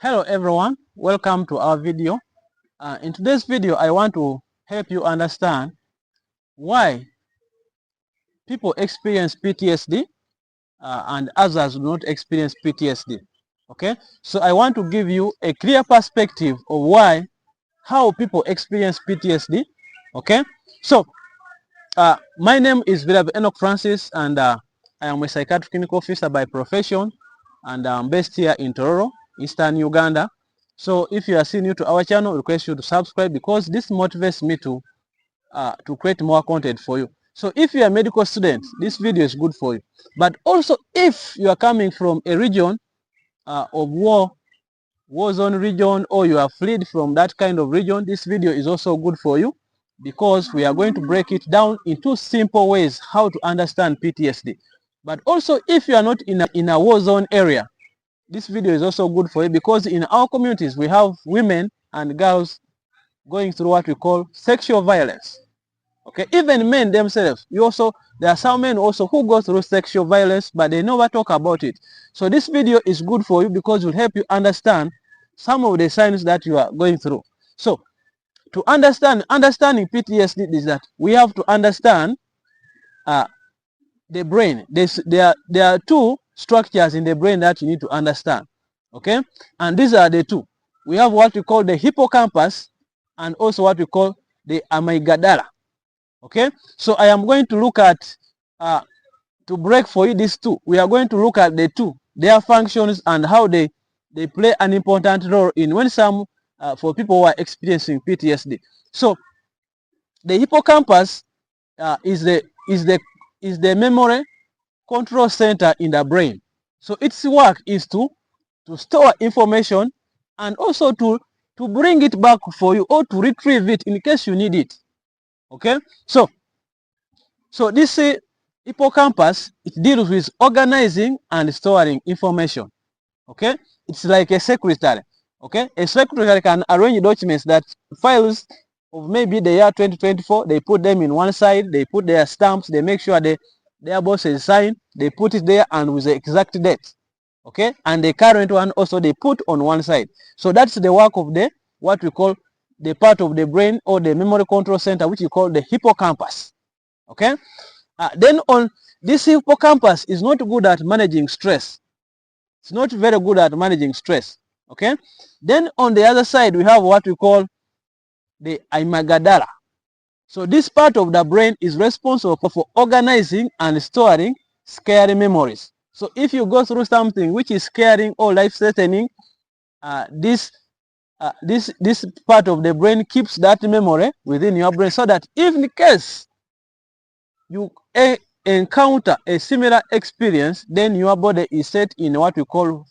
Hello everyone, welcome to our video. In today's video, I want to help you understand why people experience PTSD and others do not experience PTSD. Okay, so I want to give you a clear perspective of how people experience PTSD. Okay, so my name is Vilab Enoch Francis, and I am a psychiatric clinical officer by profession, and I'm based here in Tororo, Eastern Uganda. So if you are still new to our channel, I request you to subscribe because this motivates me to create more content for you. So if you are a medical student, this video is good for you. But also if you are coming from a region of war zone region, or you are fled from that kind of region, this video is also good for you because we are going to break it down in two simple ways how to understand PTSD. But also if you are not in a war zone area, this video is also good for you because in our communities we have women and girls going through what we call sexual violence. Okay, even men themselves, there are some men also who go through sexual violence, but they never talk about it. So this video is good for you because it will help you understand some of the signs that you are going through. So to understanding PTSD is that we have to understand the brain. There are two structures in the brain that you need to understand. Okay, and these are the two. We have what we call the hippocampus and also what we call the amygdala. Okay, so I am going to look at to break for you these two. We are going to look at the two, their functions, and how they play an important role in for people who are experiencing PTSD. So the hippocampus is the memory control center in the brain. So its work is to store information and also to bring it back for you or to retrieve it in case you need it. Okay, so this hippocampus, it deals with organizing and storing information. Okay, it's like a secretary. Okay, a secretary can arrange documents, that files of maybe the year 2024, they put them in one side, they put their stamps, they make sure their bosses sign, they put it there and with the exact date. Okay, and the current one also they put on one side. So that's the work of what we call the part of the brain or the memory control center, which we call the hippocampus. Okay, then on this hippocampus is not good at managing stress. It's not very good at managing stress. Okay, then on the other side we have what we call the amygdala. So this part of the brain is responsible for organizing and storing scary memories. So if you go through something which is scaring or life-threatening, this part of the brain keeps that memory within your brain, so that if in case you encounter a similar experience, then your body is set in what we call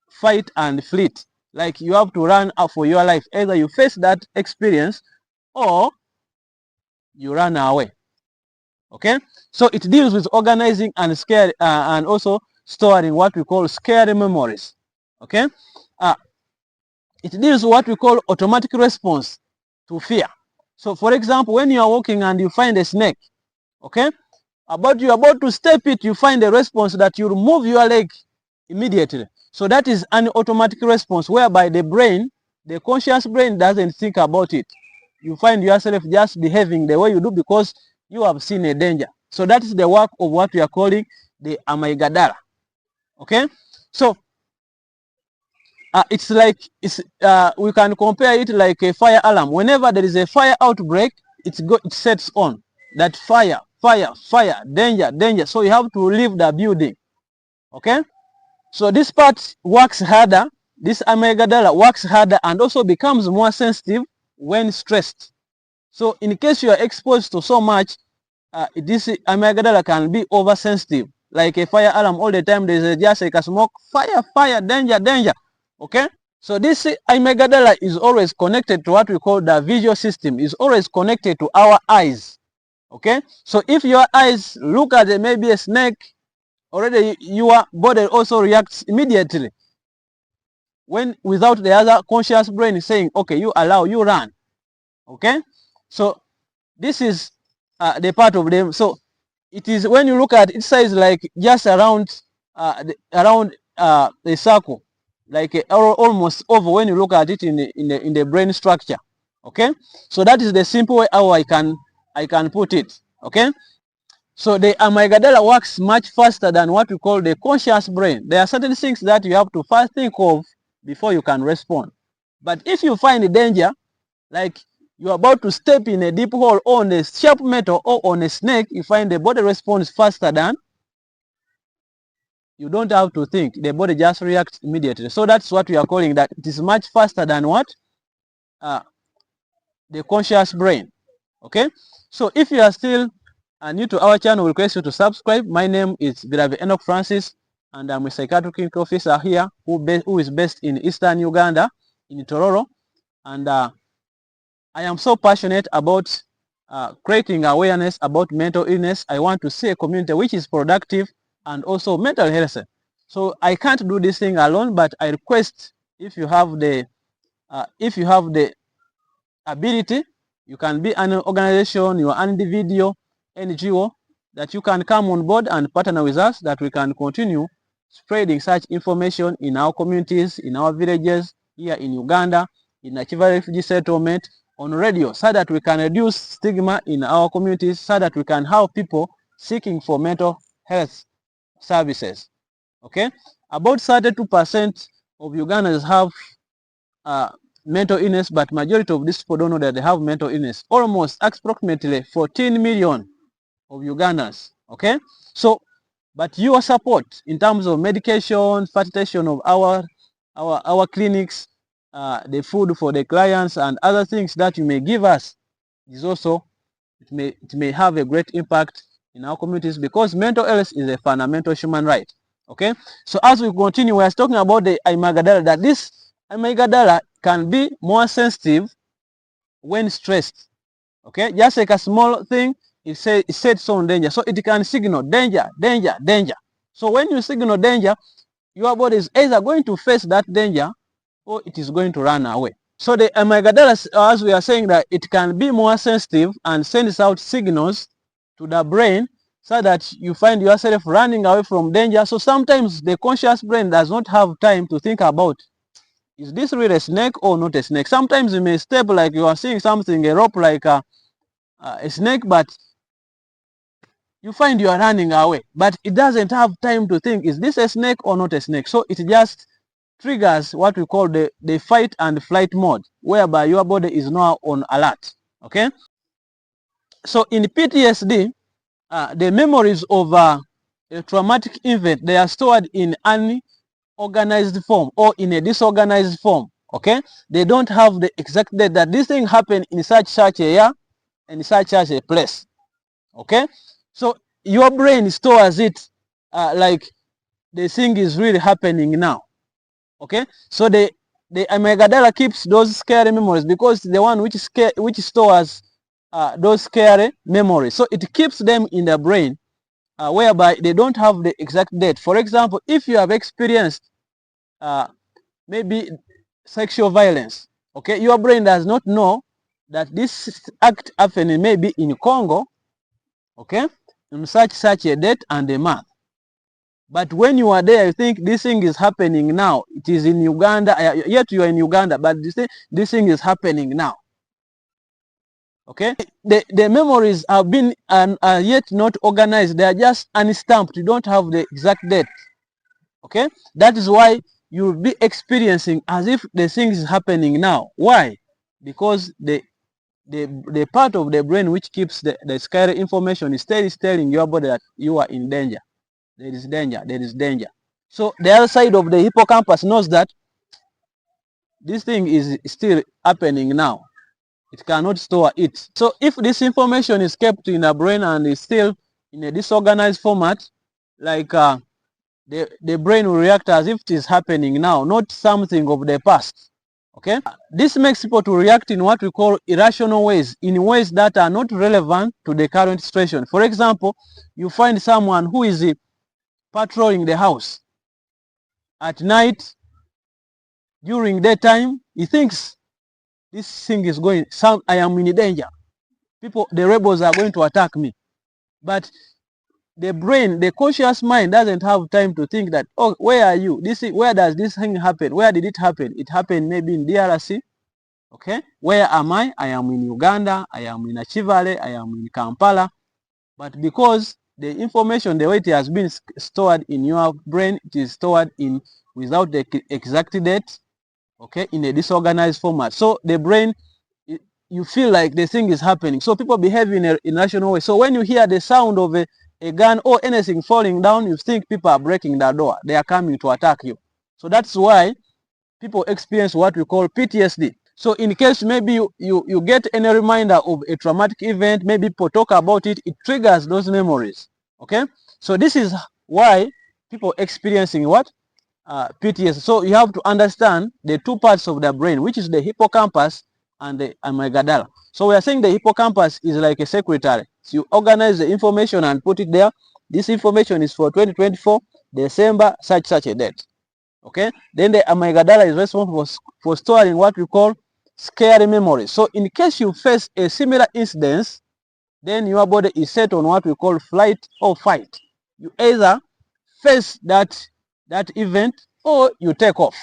fight and flight. Like you have to run out for your life. Either you face that experience or you run away. Okay, so it deals with organizing and and also storing what we call scary memories. Okay, it deals with what we call automatic response to fear. So for example, when you are walking and you find a snake, okay, you're about to step it, you find a response that you remove your leg immediately. So that is an automatic response whereby the brain, the conscious brain, doesn't think about it. You find yourself just behaving the way you do because you have seen a danger. So that is the work of what we are calling the amygdala. Okay, so it's like we can compare it like a fire alarm. Whenever there is a fire outbreak, it sets on that fire, danger, danger. So you have to leave the building. Okay, so this part works harder. This amygdala works harder and also becomes more sensitive when stressed. So in case you are exposed to so much, this amygdala can be oversensitive. Like a fire alarm, all the time there is just like a smoke, fire, danger, danger. Okay, so this amygdala is always connected to what we call the visual system, is always connected to our eyes. Okay, so if your eyes look at maybe a snake, already your body also reacts immediately, without the other conscious brain saying, okay, you run. Okay, so this is the part of them. So it is, when you look at it, size like just around a circle. like almost over when you look at it in the brain structure. Okay, so that is the simple way how I can put it. Okay, so the amygdala works much faster than what we call the conscious brain. There are certain things that you have to first think of before you can respond. But if you find danger, like you're about to step in a deep hole or on a sharp metal or on a snake, you find the body responds faster than you don't have to think. The body just reacts immediately. So that's what we are calling that. It is much faster than what? The conscious brain. Okay? So if you are still new to our channel, we request you to subscribe. My name is Birave Enoch Francis, and I'm a psychiatric clinical officer here who is based in Eastern Uganda, in Tororo. And I am so passionate about creating awareness about mental illness. I want to see a community which is productive and also mental health. So I can't do this thing alone, but I request if you have the ability, you can be an organization, you are an individual, NGO, that you can come on board and partner with us, that we can continue spreading such information in our communities, in our villages, here in Uganda, in Nakivale refugee settlement, on radio, so that we can reduce stigma in our communities, so that we can have people seeking for mental health services. Okay, about 32% of Ugandans have mental illness, but majority of these people don't know that they have mental illness. Almost approximately 14 million of Ugandans. Okay, so but your support in terms of medication, facilitation of our clinics, the food for the clients, and other things that you may give us is also, it may have a great impact in our communities, because mental health is a fundamental human right. Okay, so as we continue, we are talking about the amygdala, that this amygdala can be more sensitive when stressed. Okay, just like a small thing, it sets on danger, so it can signal danger, danger, danger. So when you signal danger, your body is either going to face that danger or it is going to run away. So the amygdala, as we are saying, that it can be more sensitive and sends out signals to the brain, so that you find yourself running away from danger. So sometimes the conscious brain does not have time to think about, is this really a snake or not a snake? Sometimes you may step like you are seeing something, a rope like a snake, but you find you are running away. But it doesn't have time to think, is this a snake or not a snake? So it just triggers what we call the fight and flight mode, whereby your body is now on alert. Okay? So in PTSD, the memories of a traumatic event, they are stored in an organized form or in a disorganized form. Okay, they don't have the exact date that this thing happened in such a year and such a place. Okay, so your brain stores it like the thing is really happening now. Okay, so the amygdala keeps those scary memories, because the one which stores those scary memories, so it keeps them in the brain, whereby they don't have the exact date. For example, if you have experienced maybe sexual violence, okay, your brain does not know that this act happening maybe in Congo, okay, in such a date and a month. But when you are there, you think this thing is happening now. It is in Uganda, yet you are in Uganda, but this thing is happening now. Okay, the memories have been are yet not organized. They are just unstamped. You don't have the exact date. Okay, that is why you'll be experiencing as if the thing is happening now. Why? Because the part of the brain which keeps the scary information is telling your body that you are in danger. There is danger. There is danger. So the other side of the hippocampus knows that this thing is still happening now. It cannot store it. So if this information is kept in the brain and is still in a disorganized format, like the brain will react as if it is happening now, not something of the past. Okay, this makes people to react in what we call irrational ways, in ways that are not relevant to the current situation. For example, you find someone who is patrolling the house at night. During daytime, he thinks this thing is going, I am in danger. The rebels are going to attack me. But the brain, the conscious mind doesn't have time to think that, oh, where are you? Where does this thing happen? Where did it happen? It happened maybe in DRC. Okay, where am I? I am in Uganda. I am in Nakivale. I am in Kampala. But because the information, the way it has been stored in your brain, it is stored in without the exact date, okay, in a disorganized format. So the brain, you feel like the thing is happening. So people behave in a irrational way. So when you hear the sound of a gun or anything falling down, you think people are breaking the door. They are coming to attack you. So that's why people experience what we call PTSD. So in case maybe you get any reminder of a traumatic event, maybe people talk about it, it triggers those memories. Okay? So this is why people experiencing what? PTSD. So you have to understand the two parts of the brain, which is the hippocampus and the amygdala. So we are saying the hippocampus is like a secretary. So you organize the information and put it there. This information is for 2024, December, such a date. Okay, then the amygdala is responsible for storing what we call scary memories. So in case you face a similar incident, then your body is set on what we call flight or fight. You either face that event or you take off.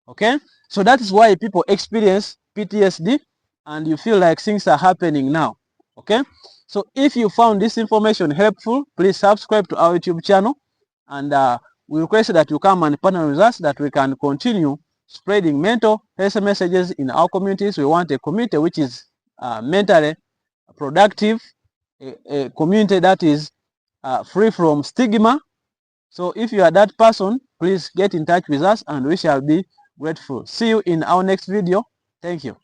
Okay, so that is why people experience PTSD and you feel like things are happening now. Okay, so if you found this information helpful, please subscribe to our YouTube channel, and we request that you come and partner with us that we can continue spreading mental health messages in our communities. We want a community which is mentally productive, a community that is free from stigma. So if you are that person, please get in touch with us and we shall be grateful. See you in our next video. Thank you.